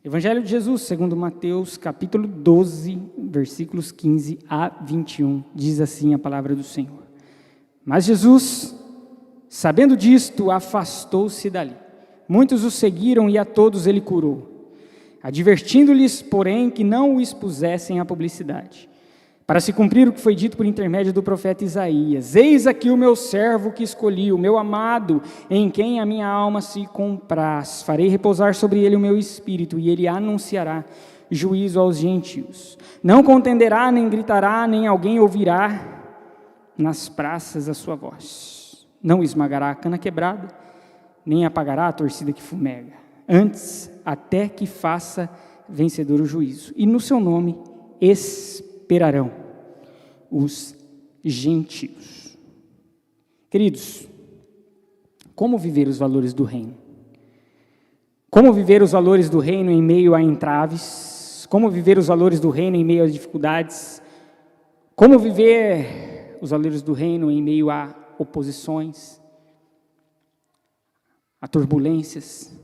Evangelho de Jesus, segundo Mateus, capítulo 12, versículos 15 a 21, diz assim a palavra do Senhor. Mas Jesus, sabendo disto, afastou-se dali. Muitos o seguiram e a todos ele curou, advertindo-lhes, porém, que não o expusessem à publicidade, para se cumprir o que foi dito por intermédio do profeta Isaías. Eis aqui o meu servo que escolhi, o meu amado, em quem a minha alma se compraz. Farei repousar sobre ele o meu espírito, e ele anunciará juízo aos gentios. Não contenderá, nem gritará, nem alguém ouvirá nas praças a sua voz. Não esmagará a cana quebrada, nem apagará a torcida que fumega. Antes, até que faça vencedor o juízo. E no seu nome esperarão os gentios. Queridos, como viver os valores do reino? Como viver os valores do reino em meio a entraves? Como viver os valores do reino em meio às dificuldades? Como viver os valores do reino em meio a oposições, a turbulências,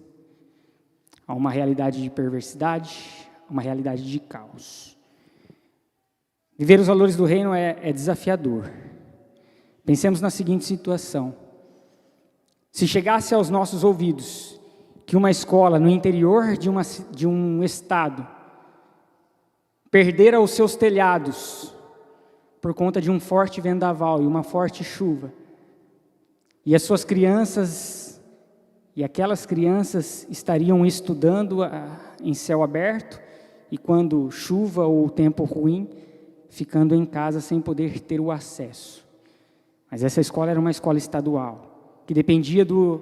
a uma realidade de perversidade, a uma realidade de caos? Viver os valores do reino é desafiador. Pensemos na seguinte situação: se chegasse aos nossos ouvidos que uma escola no interior de um estado perdera os seus telhados por conta de um forte vendaval e uma forte chuva, e as suas crianças e aquelas crianças estariam estudando em céu aberto, e quando chuva ou tempo ruim, ficando em casa sem poder ter o acesso. Mas essa escola era uma escola estadual, que dependia dos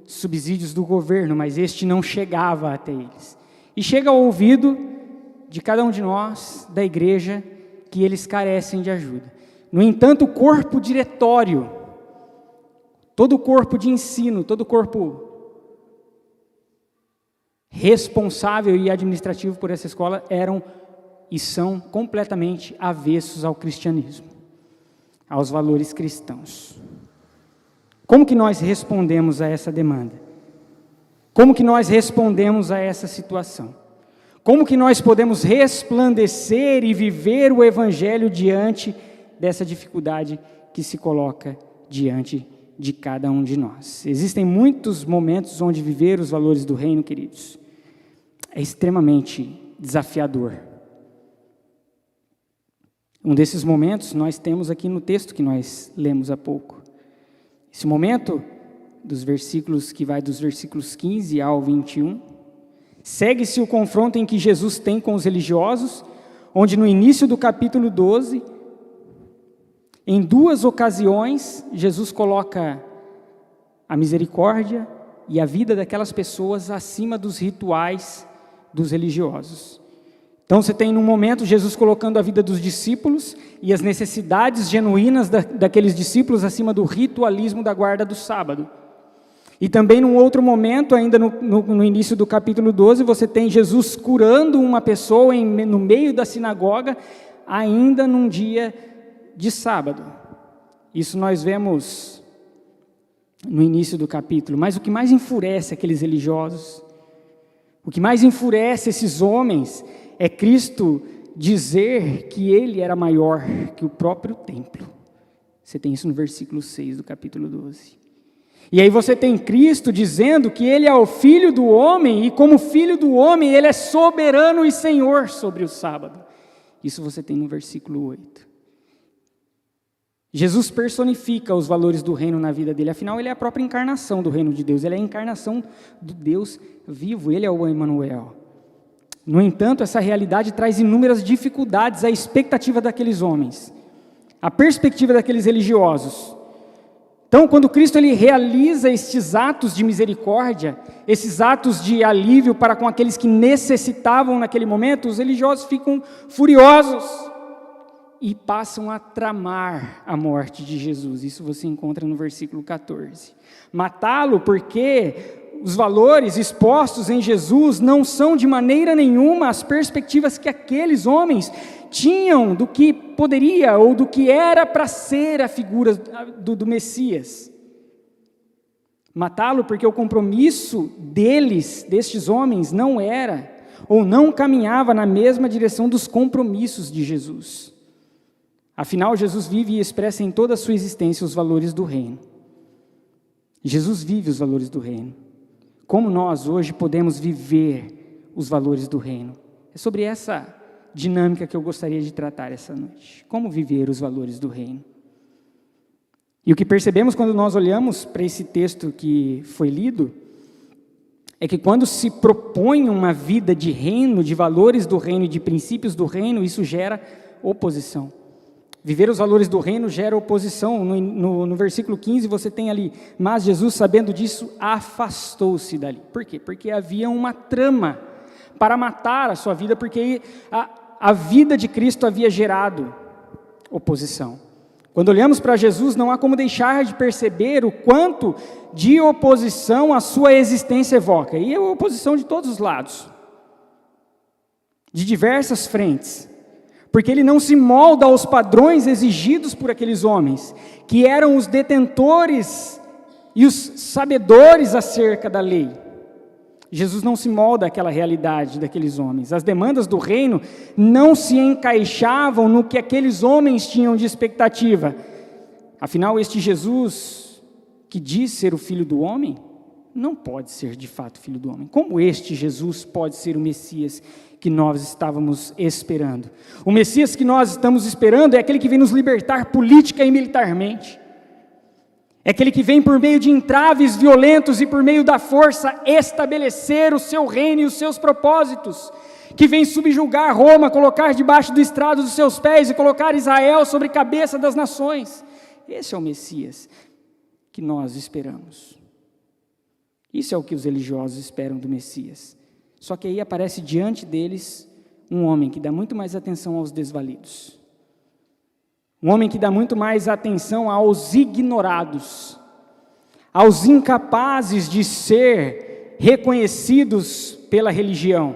subsídios do governo, mas este não chegava até eles. E chega ao ouvido de cada um de nós, da igreja, que eles carecem de ajuda. No entanto, o corpo diretório, todo o corpo de ensino, todo o corpo responsável e administrativo por essa escola eram e são completamente avessos ao cristianismo, aos valores cristãos. Como que nós respondemos a essa demanda? Como que nós respondemos a essa situação? Como que nós podemos resplandecer e viver o evangelho diante dessa dificuldade que se coloca diante de cada um de nós? Existem muitos momentos onde viver os valores do reino, queridos, é extremamente desafiador. Um desses momentos nós temos aqui no texto que nós lemos há pouco. Esse momento dos versículos, que vai dos versículos 15 ao 21, segue-se o confronto em que Jesus tem com os religiosos, onde no início do capítulo 12, em duas ocasiões, Jesus coloca a misericórdia e a vida daquelas pessoas acima dos rituais dos religiosos. Então você tem num momento Jesus colocando a vida dos discípulos e as necessidades genuínas daqueles discípulos acima do ritualismo da guarda do sábado. E também num outro momento, ainda no início do capítulo 12, você tem Jesus curando uma pessoa no meio da sinagoga, ainda num dia de sábado. Isso nós vemos no início do capítulo. Mas o que mais enfurece aqueles religiosos, o que mais enfurece esses homens, é Cristo dizer que ele era maior que o próprio templo. Você tem isso no versículo 6 do capítulo 12. E aí você tem Cristo dizendo que ele é o Filho do homem, e como Filho do homem, ele é soberano e Senhor sobre o sábado. Isso você tem no versículo 8. Jesus personifica os valores do reino na vida dele, afinal ele é a própria encarnação do reino de Deus, ele é a encarnação do Deus vivo, ele é o Emmanuel. No entanto, essa realidade traz inúmeras dificuldades à expectativa daqueles homens, à perspectiva daqueles religiosos. Então, quando Cristo ele realiza estes atos de misericórdia, esses atos de alívio para com aqueles que necessitavam naquele momento, os religiosos ficam furiosos e passam a tramar a morte de Jesus. Isso você encontra no versículo 14. Matá-lo porque os valores expostos em Jesus não são de maneira nenhuma as perspectivas que aqueles homens tinham do que poderia ou do que era para ser a figura do Messias. Matá-lo porque o compromisso destes homens, não era ou não caminhava na mesma direção dos compromissos de Jesus. Afinal, Jesus vive e expressa em toda a sua existência os valores do reino. Jesus vive os valores do reino. Como nós hoje podemos viver os valores do reino? É sobre essa dinâmica que eu gostaria de tratar essa noite. Como viver os valores do reino? E o que percebemos quando nós olhamos para esse texto que foi lido, é que quando se propõe uma vida de reino, de valores do reino e de princípios do reino, isso gera oposição. Viver os valores do reino gera oposição. No versículo 15 você tem ali, mas Jesus, sabendo disso, afastou-se dali. Por quê? Porque havia uma trama para matar a sua vida, porque a vida de Cristo havia gerado oposição. Quando olhamos para Jesus, não há como deixar de perceber o quanto de oposição a sua existência evoca. E é oposição de todos os lados, de diversas frentes. Porque ele não se molda aos padrões exigidos por aqueles homens, que eram os detentores e os sabedores acerca da lei. Jesus não se molda àquela realidade daqueles homens. As demandas do reino não se encaixavam no que aqueles homens tinham de expectativa. Afinal, este Jesus, que diz ser o Filho do Homem, não pode ser de fato Filho do Homem. Como este Jesus pode ser o Messias que nós estávamos esperando? O Messias que nós estamos esperando é aquele que vem nos libertar política e militarmente. É aquele que vem por meio de entraves violentos e por meio da força estabelecer o seu reino e os seus propósitos. Que vem subjugar Roma, colocar debaixo do estrado dos seus pés e colocar Israel sobre a cabeça das nações. Esse é o Messias que nós esperamos. Isso é o que os religiosos esperam do Messias. Só que aí aparece diante deles um homem que dá muito mais atenção aos desvalidos. Um homem que dá muito mais atenção aos ignorados, aos incapazes de ser reconhecidos pela religião.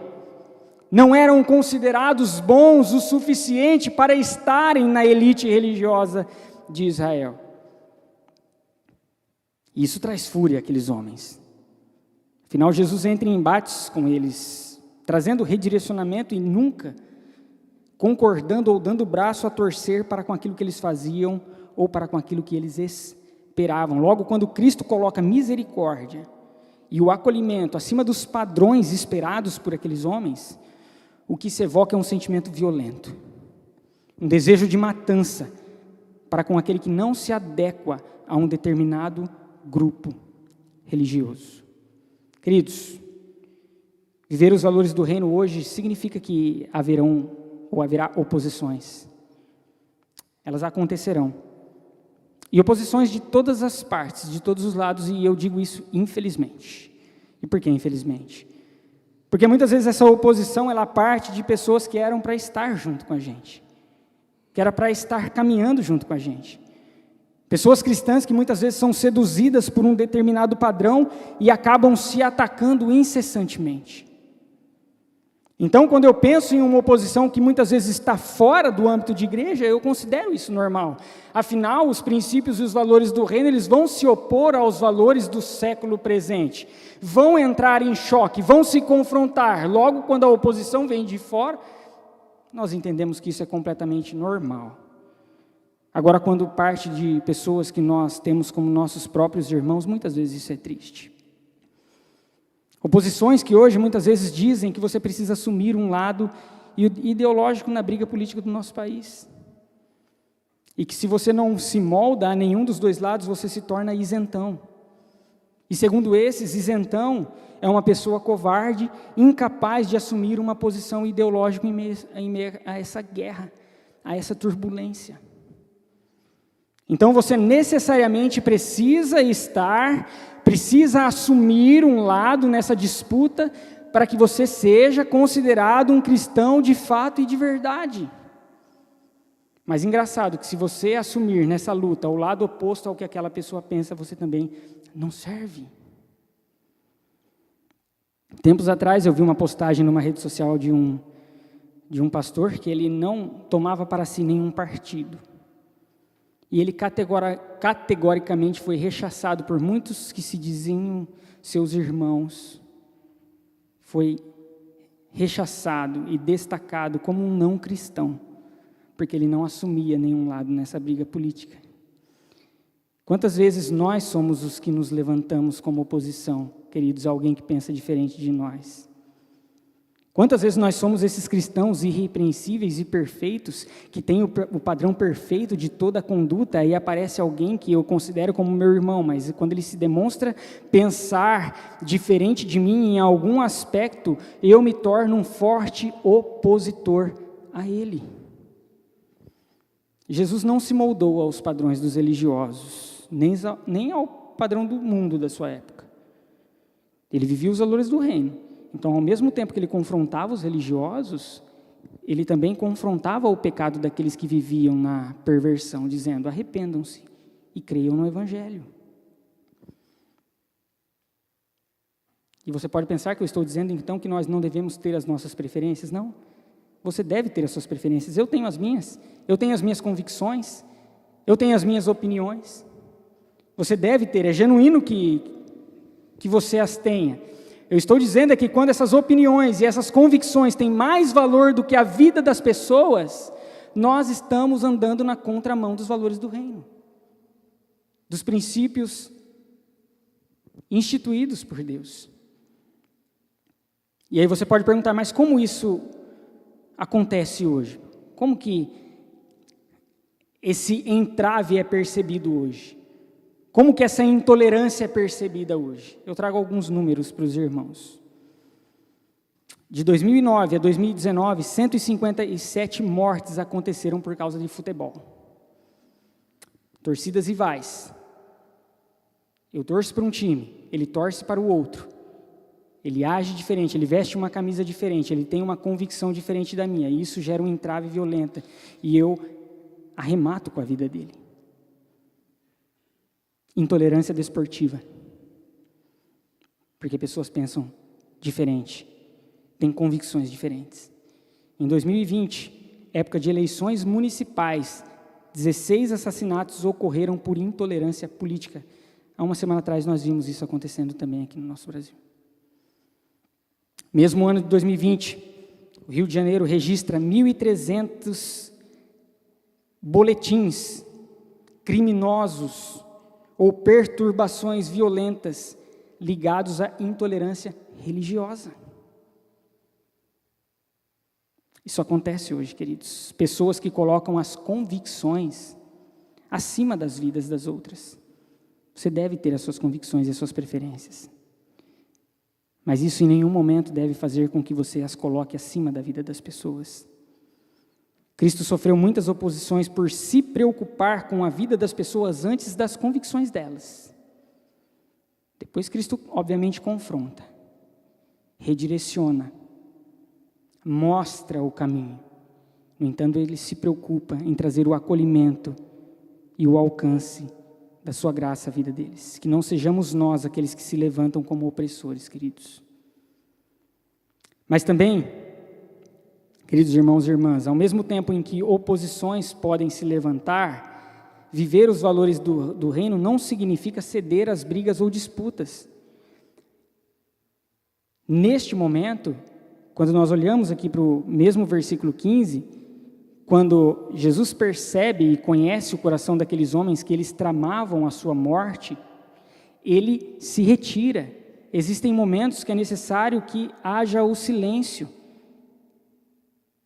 Não eram considerados bons o suficiente para estarem na elite religiosa de Israel. Isso traz fúria àqueles homens. Afinal, Jesus entra em embates com eles, trazendo redirecionamento e nunca concordando ou dando o braço a torcer para com aquilo que eles faziam ou para com aquilo que eles esperavam. Logo, quando Cristo coloca misericórdia e o acolhimento acima dos padrões esperados por aqueles homens, o que se evoca é um sentimento violento, um desejo de matança para com aquele que não se adequa a um determinado grupo religioso. Queridos, viver os valores do reino hoje significa que haverá oposições. Elas acontecerão. E oposições de todas as partes, de todos os lados, e eu digo isso infelizmente. E por que infelizmente? Porque muitas vezes essa oposição, ela parte de pessoas que eram para estar junto com a gente, que era para estar caminhando junto com a gente. Pessoas cristãs que muitas vezes são seduzidas por um determinado padrão e acabam se atacando incessantemente. Então, quando eu penso em uma oposição que muitas vezes está fora do âmbito de igreja, eu considero isso normal. Afinal, os princípios e os valores do reino, eles vão se opor aos valores do século presente. Vão entrar em choque, vão se confrontar. Logo, quando a oposição vem de fora, nós entendemos que isso é completamente normal. Agora, quando parte de pessoas que nós temos como nossos próprios irmãos, muitas vezes isso é triste. Oposições que hoje muitas vezes dizem que você precisa assumir um lado ideológico na briga política do nosso país. E que se você não se molda a nenhum dos dois lados, você se torna isentão. E segundo esses, isentão é uma pessoa covarde, incapaz de assumir uma posição ideológica em meio a essa guerra, a essa turbulência. Então você necessariamente precisa assumir um lado nessa disputa para que você seja considerado um cristão de fato e de verdade. Mas engraçado que se você assumir nessa luta o lado oposto ao que aquela pessoa pensa, você também não serve. Tempos atrás eu vi uma postagem numa rede social de um pastor que ele não tomava para si nenhum partido. E ele categoricamente foi rechaçado por muitos que se diziam seus irmãos. Foi rechaçado e destacado como um não cristão, porque ele não assumia nenhum lado nessa briga política. Quantas vezes nós somos os que nos levantamos como oposição, queridos, a alguém que pensa diferente de nós? Quantas vezes nós somos esses cristãos irrepreensíveis e perfeitos, que têm o padrão perfeito de toda a conduta, e aparece alguém que eu considero como meu irmão, mas quando ele se demonstra pensar diferente de mim em algum aspecto, eu me torno um forte opositor a ele. Jesus não se moldou aos padrões dos religiosos, nem ao padrão do mundo da sua época. Ele vivia os valores do reino. Então, ao mesmo tempo que ele confrontava os religiosos, ele também confrontava o pecado daqueles que viviam na perversão, dizendo: arrependam-se e creiam no Evangelho. E você pode pensar que eu estou dizendo, então, que nós não devemos ter as nossas preferências. Não. Você deve ter as suas preferências. Eu tenho as minhas. Eu tenho as minhas convicções. Eu tenho as minhas opiniões. Você deve ter. É genuíno que você as tenha. Eu estou dizendo é que quando essas opiniões e essas convicções têm mais valor do que a vida das pessoas, nós estamos andando na contramão dos valores do reino, dos princípios instituídos por Deus. E aí você pode perguntar, mas como isso acontece hoje? Como que esse entrave é percebido hoje? Como que essa intolerância é percebida hoje? Eu trago alguns números para os irmãos. De 2009 a 2019, 157 mortes aconteceram por causa de futebol. Torcidas rivais. Eu torço para um time, ele torce para o outro. Ele age diferente, ele veste uma camisa diferente, ele tem uma convicção diferente da minha. E isso gera um entrave violento. E eu arremato com a vida dele. Intolerância desportiva, porque pessoas pensam diferente, têm convicções diferentes. Em 2020, época de eleições municipais, 16 assassinatos ocorreram por intolerância política. Há uma semana atrás nós vimos isso acontecendo também aqui no nosso Brasil. Mesmo ano de 2020, o Rio de Janeiro registra 1.300 boletins criminosos ou perturbações violentas ligados à intolerância religiosa. Isso acontece hoje, queridos. Pessoas que colocam as convicções acima das vidas das outras. Você deve ter as suas convicções e as suas preferências. Mas isso em nenhum momento deve fazer com que você as coloque acima da vida das pessoas. Cristo sofreu muitas oposições por se preocupar com a vida das pessoas antes das convicções delas. Depois Cristo, obviamente, confronta, redireciona, mostra o caminho. No entanto, ele se preocupa em trazer o acolhimento e o alcance da sua graça à vida deles. Que não sejamos nós aqueles que se levantam como opressores, queridos. Mas também, queridos irmãos e irmãs, ao mesmo tempo em que oposições podem se levantar, viver os valores do reino não significa ceder às brigas ou disputas. Neste momento, quando nós olhamos aqui para o mesmo versículo 15, quando Jesus percebe e conhece o coração daqueles homens que eles tramavam a sua morte, ele se retira. Existem momentos que é necessário que haja o silêncio,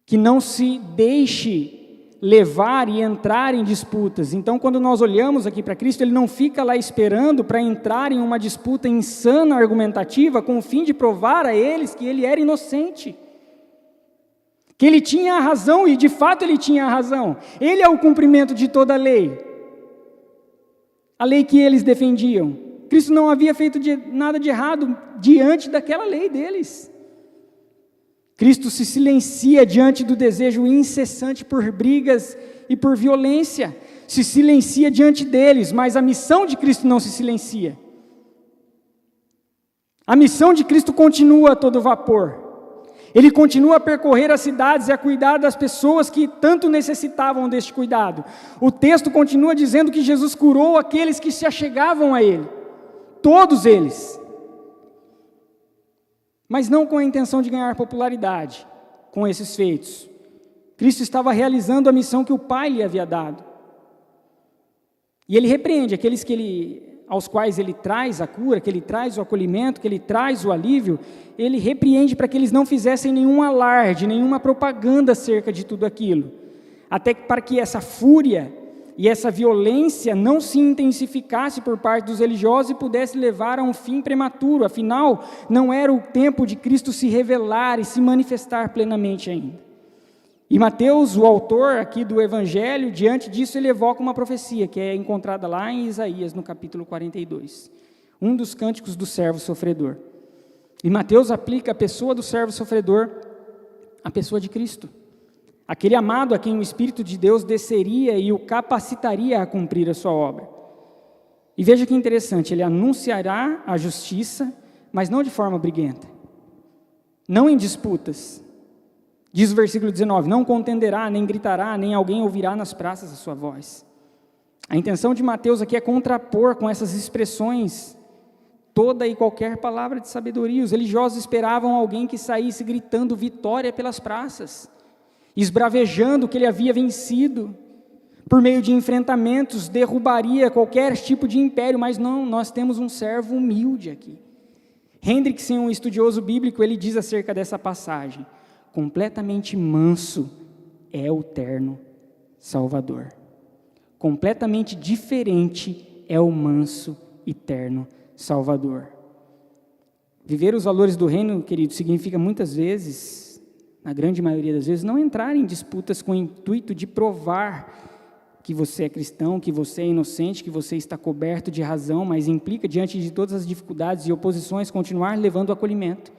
que não se deixe levar e entrar em disputas. Então, quando nós olhamos aqui para Cristo, ele não fica lá esperando para entrar em uma disputa insana, argumentativa, com o fim de provar a eles que ele era inocente, que ele tinha a razão, e de fato ele tinha a razão. Ele é o cumprimento de toda a lei que eles defendiam. Cristo não havia feito nada de errado diante daquela lei deles. Cristo se silencia diante do desejo incessante por brigas e por violência. Se silencia diante deles, mas a missão de Cristo não se silencia. A missão de Cristo continua a todo vapor. Ele continua a percorrer as cidades e a cuidar das pessoas que tanto necessitavam deste cuidado. O texto continua dizendo que Jesus curou aqueles que se achegavam a Ele. Todos eles. mas não com a intenção de ganhar popularidade com esses feitos. Cristo estava realizando a missão que o Pai lhe havia dado. E ele repreende aqueles aos quais ele traz a cura, que ele traz o acolhimento, que ele traz o alívio, ele repreende para que eles não fizessem nenhum alarde, nenhuma propaganda acerca de tudo aquilo, até para que essa fúria e essa violência não se intensificasse por parte dos religiosos e pudesse levar a um fim prematuro. Afinal, não era o tempo de Cristo se revelar e se manifestar plenamente ainda. E Mateus, o autor aqui do Evangelho, diante disso ele evoca uma profecia que é encontrada lá em Isaías, no capítulo 42, um dos cânticos do servo sofredor. E Mateus aplica a pessoa do servo sofredor à pessoa de Cristo, aquele amado a quem o Espírito de Deus desceria e o capacitaria a cumprir a sua obra. E veja que interessante, ele anunciará a justiça, mas não de forma briguenta, não em disputas. Diz o versículo 19, não contenderá, nem gritará, nem alguém ouvirá nas praças a sua voz. A intenção de Mateus aqui é contrapor com essas expressões toda e qualquer palavra de sabedoria. Os religiosos esperavam alguém que saísse gritando vitória pelas praças, esbravejando que ele havia vencido, por meio de enfrentamentos, derrubaria qualquer tipo de império, mas não, nós temos um servo humilde aqui. Hendrickson, um estudioso bíblico, ele diz acerca dessa passagem, completamente manso é o terno Salvador. Completamente diferente é o manso e terno Salvador. Viver os valores do reino, querido, significa muitas vezes, na grande maioria das vezes, não entrar em disputas com o intuito de provar que você é cristão, que você é inocente, que você está coberto de razão, mas implica, diante de todas as dificuldades e oposições, continuar levando o acolhimento,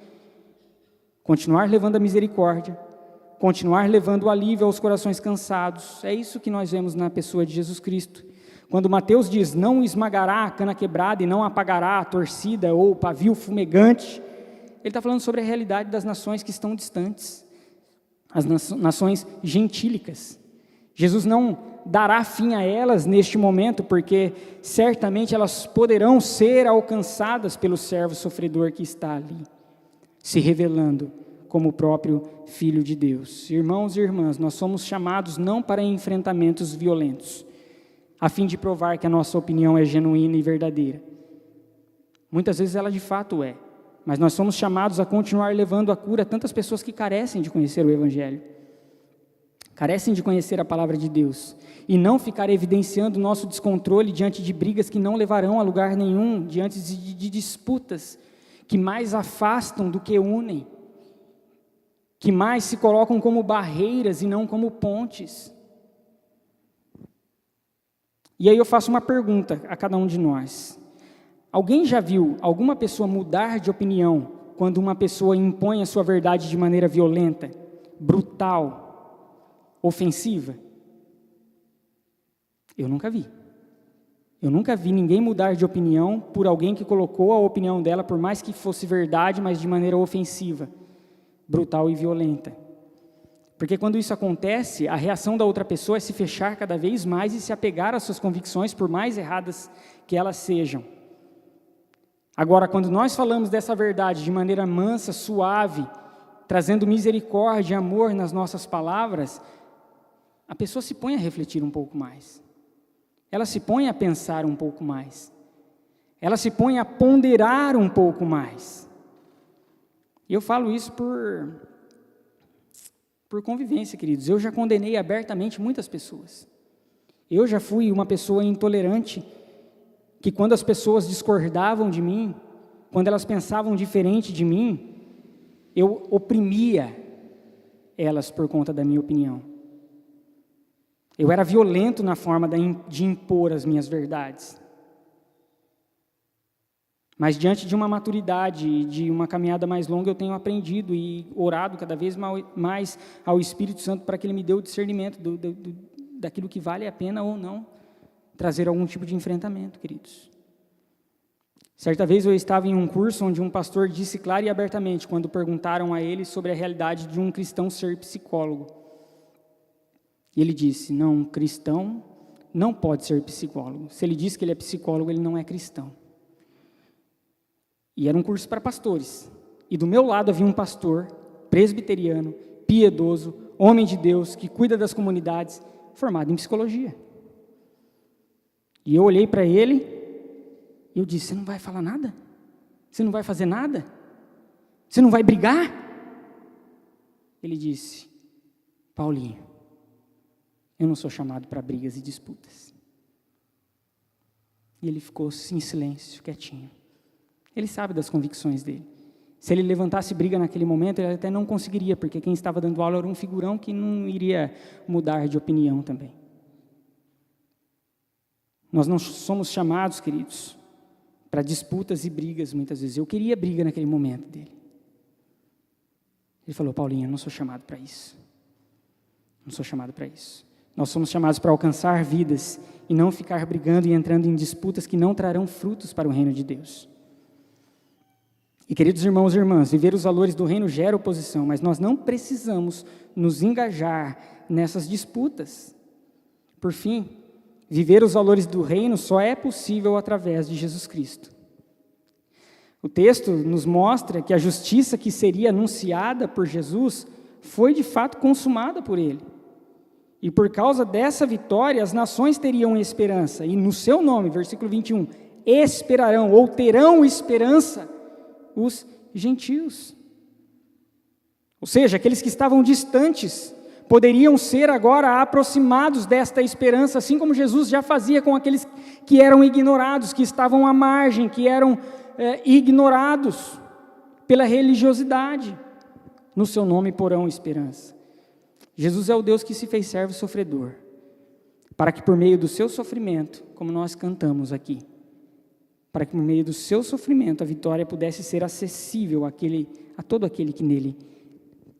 continuar levando a misericórdia, continuar levando o alívio aos corações cansados. É isso que nós vemos na pessoa de Jesus Cristo. Quando Mateus diz, não esmagará a cana quebrada e não apagará a torcida ou o pavio fumegante, ele está falando sobre a realidade das nações que estão distantes, as nações gentílicas. Jesus não dará fim a elas neste momento, porque certamente elas poderão ser alcançadas pelo servo sofredor que está ali, se revelando como o próprio Filho de Deus. Irmãos e irmãs, nós somos chamados não para enfrentamentos violentos, a fim de provar que a nossa opinião é genuína e verdadeira. Muitas vezes ela de fato é, mas nós somos chamados a continuar levando a cura a tantas pessoas que carecem de conhecer o Evangelho, carecem de conhecer a palavra de Deus, e não ficar evidenciando o nosso descontrole diante de brigas que não levarão a lugar nenhum, diante de disputas que mais afastam do que unem, que mais se colocam como barreiras e não como pontes. E aí eu faço uma pergunta a cada um de nós. Alguém já viu alguma pessoa mudar de opinião quando uma pessoa impõe a sua verdade de maneira violenta, brutal, ofensiva? Eu nunca vi. Eu nunca vi ninguém mudar de opinião por alguém que colocou a opinião dela, por mais que fosse verdade, mas de maneira ofensiva, brutal e violenta. Porque quando isso acontece, a reação da outra pessoa é se fechar cada vez mais e se apegar às suas convicções, por mais erradas que elas sejam. Agora, quando nós falamos dessa verdade de maneira mansa, suave, trazendo misericórdia e amor nas nossas palavras, a pessoa se põe a refletir um pouco mais. Ela se põe a pensar um pouco mais. Ela se põe a ponderar um pouco mais. E eu falo isso por convivência, queridos. Eu já condenei abertamente muitas pessoas. Eu já fui uma pessoa intolerante, que quando as pessoas discordavam de mim, quando elas pensavam diferente de mim, eu oprimia elas por conta da minha opinião. Eu era violento na forma de impor as minhas verdades. Mas diante de uma maturidade, de uma caminhada mais longa, eu tenho aprendido e orado cada vez mais ao Espírito Santo para que Ele me dê o discernimento daquilo que vale a pena ou não trazer algum tipo de enfrentamento, queridos. Certa vez eu estava em um curso onde um pastor disse claro e abertamente, quando perguntaram a ele sobre a realidade de um cristão ser psicólogo. E ele disse, não, um cristão não pode ser psicólogo. Se ele diz que ele é psicólogo, ele não é cristão. E era um curso para pastores. E do meu lado havia um pastor presbiteriano, piedoso, homem de Deus, que cuida das comunidades, formado em psicologia. E eu olhei para ele e eu disse: você não vai falar nada? Você não vai fazer nada? Você não vai brigar? Ele disse: Paulinho, eu não sou chamado para brigas e disputas. E ele ficou em silêncio, quietinho. Ele sabe das convicções dele. Se ele levantasse briga naquele momento, ele até não conseguiria, porque quem estava dando aula era um figurão que não iria mudar de opinião também. Nós não somos chamados, queridos, para disputas e brigas muitas vezes. Eu queria briga naquele momento dele. Ele falou: Paulinho, eu não sou chamado para isso. Não sou chamado para isso. Nós somos chamados para alcançar vidas e não ficar brigando e entrando em disputas que não trarão frutos para o reino de Deus. E, queridos irmãos e irmãs, viver os valores do reino gera oposição, mas nós não precisamos nos engajar nessas disputas. Por fim, viver os valores do reino só é possível através de Jesus Cristo. O texto nos mostra que a justiça que seria anunciada por Jesus foi de fato consumada por ele. E por causa dessa vitória, as nações teriam esperança. E no seu nome, versículo 21, esperarão ou terão esperança os gentios. Ou seja, aqueles que estavam distantes poderiam ser agora aproximados desta esperança, assim como Jesus já fazia com aqueles que eram ignorados, que estavam à margem, que eram ignorados pela religiosidade. No seu nome porão esperança. Jesus é o Deus que se fez servo sofredor, para que por meio do seu sofrimento, como nós cantamos aqui, para que por meio do seu sofrimento a vitória pudesse ser acessível a todo aquele que nele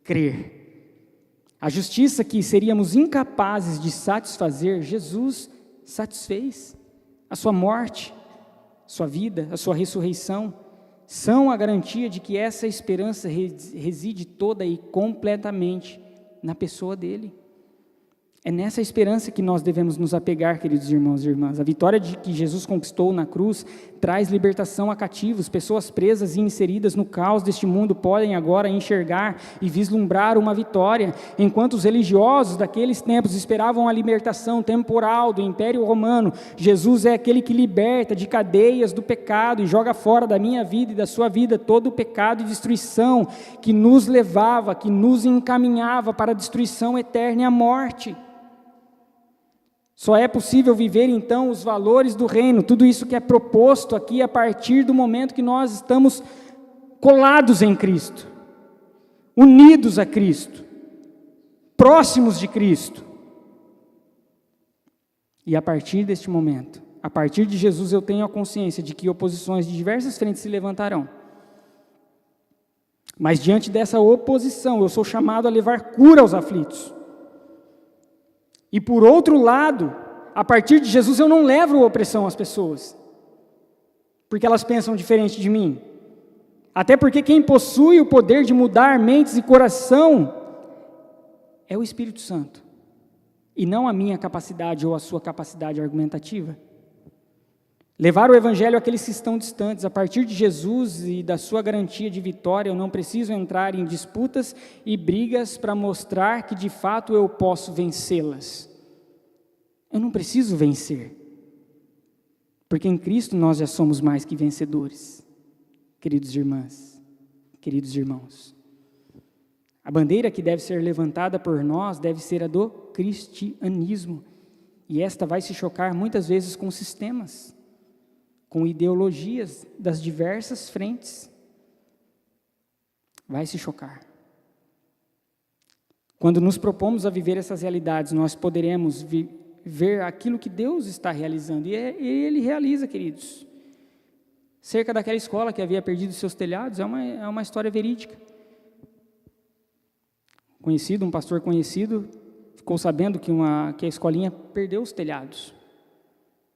crer. A justiça que seríamos incapazes de satisfazer, Jesus satisfez. A sua morte, sua vida, a sua ressurreição, são a garantia de que essa esperança reside toda e completamente na pessoa dele. É nessa esperança que nós devemos nos apegar, queridos irmãos e irmãs. A vitória de que Jesus conquistou na cruz traz libertação a cativos. Pessoas presas e inseridas no caos deste mundo podem agora enxergar e vislumbrar uma vitória, enquanto os religiosos daqueles tempos esperavam a libertação temporal do Império Romano. Jesus é aquele que liberta de cadeias do pecado e joga fora da minha vida e da sua vida todo o pecado e destruição que nos levava, que nos encaminhava para a destruição eterna e a morte. Só é possível viver, então, os valores do reino, tudo isso que é proposto aqui a partir do momento que nós estamos colados em Cristo, unidos a Cristo, próximos de Cristo. E a partir deste momento, a partir de Jesus, eu tenho a consciência de que oposições de diversas frentes se levantarão. Mas diante dessa oposição, eu sou chamado a levar cura aos aflitos. E por outro lado, a partir de Jesus eu não levo opressão às pessoas, porque elas pensam diferente de mim. Até porque quem possui o poder de mudar mentes e coração é o Espírito Santo, e não a minha capacidade ou a sua capacidade argumentativa. Levar o Evangelho àqueles que estão distantes, a partir de Jesus e da sua garantia de vitória, eu não preciso entrar em disputas e brigas para mostrar que de fato eu posso vencê-las. Eu não preciso vencer, porque em Cristo nós já somos mais que vencedores, queridos irmãs, queridos irmãos. A bandeira que deve ser levantada por nós deve ser a do cristianismo, e esta vai se chocar muitas vezes com sistemas, com ideologias das diversas frentes. Vai se chocar. Quando nos propomos a viver essas realidades, nós poderemos ver aquilo que Deus está realizando, e Ele realiza, queridos. Cerca daquela escola que havia perdido seus telhados, é uma história verídica. Um pastor conhecido, ficou sabendo que a escolinha perdeu os telhados.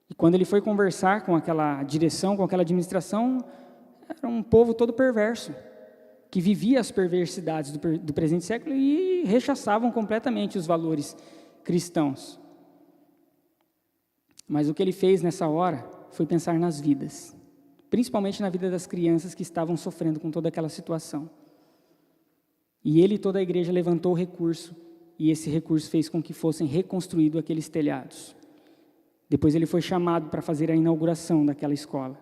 E quando ele foi conversar com aquela direção, com aquela administração, era um povo todo perverso, que vivia as perversidades do presente século e rechaçavam completamente os valores cristãos. Mas o que ele fez nessa hora foi pensar nas vidas. principalmente na vida das crianças que estavam sofrendo com toda aquela situação. E ele e toda a igreja levantou o recurso, e esse recurso fez com que fossem reconstruídos aqueles telhados. Depois ele foi chamado para fazer a inauguração daquela escola.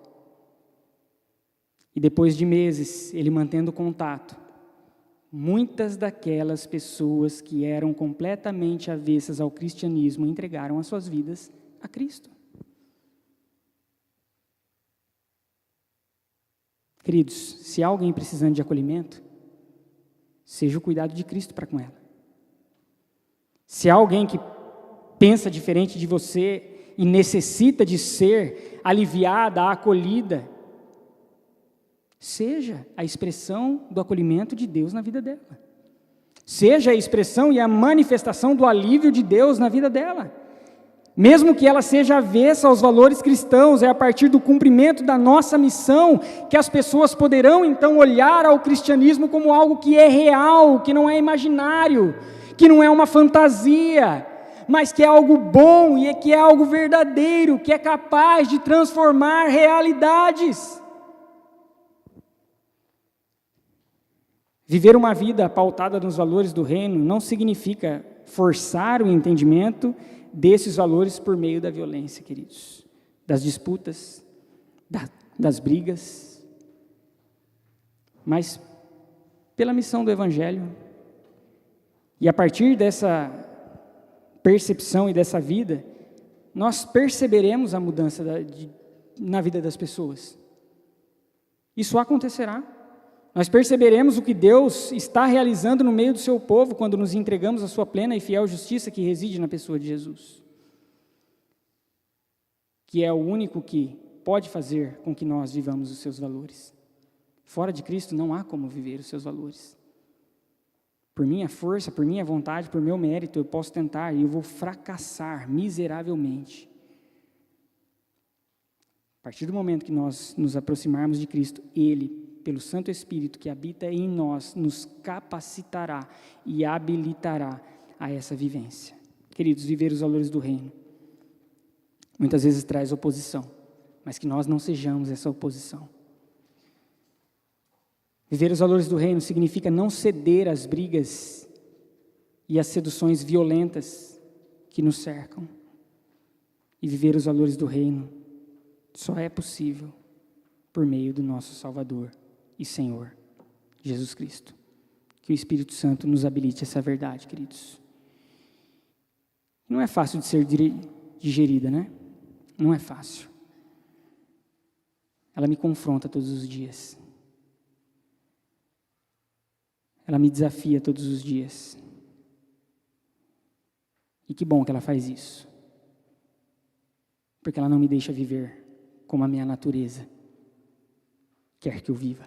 E depois de meses, ele mantendo contato, muitas daquelas pessoas que eram completamente avessas ao cristianismo entregaram as suas vidas a Cristo. Queridos, se há alguém precisando de acolhimento, seja o cuidado de Cristo para com ela. Se há alguém que pensa diferente de você e necessita de ser aliviada, acolhida, seja a expressão do acolhimento de Deus na vida dela. Seja a expressão e a manifestação do alívio de Deus na vida dela. Mesmo que ela seja avessa aos valores cristãos, é a partir do cumprimento da nossa missão que as pessoas poderão então olhar ao cristianismo como algo que é real, que não é imaginário, que não é uma fantasia, mas que é algo bom e que é algo verdadeiro, que é capaz de transformar realidades. Viver uma vida pautada nos valores do reino não significa forçar o entendimento desses valores por meio da violência, queridos, das disputas, das brigas, mas pela missão do Evangelho. E a partir dessa percepção e dessa vida, nós perceberemos a mudança na vida das pessoas. Isso acontecerá. Nós perceberemos o que Deus está realizando no meio do seu povo quando nos entregamos à sua plena e fiel justiça que reside na pessoa de Jesus, que é o único que pode fazer com que nós vivamos os seus valores. Fora de Cristo não há como viver os seus valores. Por minha força, por minha vontade, por meu mérito, eu posso tentar e eu vou fracassar miseravelmente. A partir do momento que nós nos aproximarmos de Cristo, Ele, pelo Santo Espírito que habita em nós, nos capacitará e habilitará a essa vivência. Queridos, viver os valores do reino muitas vezes traz oposição, mas que nós não sejamos essa oposição. Viver os valores do reino significa não ceder às brigas e às seduções violentas que nos cercam. E viver os valores do reino só é possível por meio do nosso Salvador e Senhor, Jesus Cristo. Que o Espírito Santo nos habilite essa verdade, queridos. Não é fácil de ser digerida, né? Não é fácil. Ela me confronta todos os dias. Ela me desafia todos os dias. E que bom que ela faz isso. Porque ela não me deixa viver como a minha natureza quer que eu viva.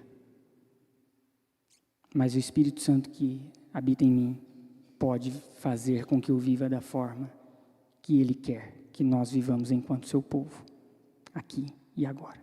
Mas o Espírito Santo que habita em mim pode fazer com que eu viva da forma que Ele quer que nós vivamos enquanto seu povo, aqui e agora.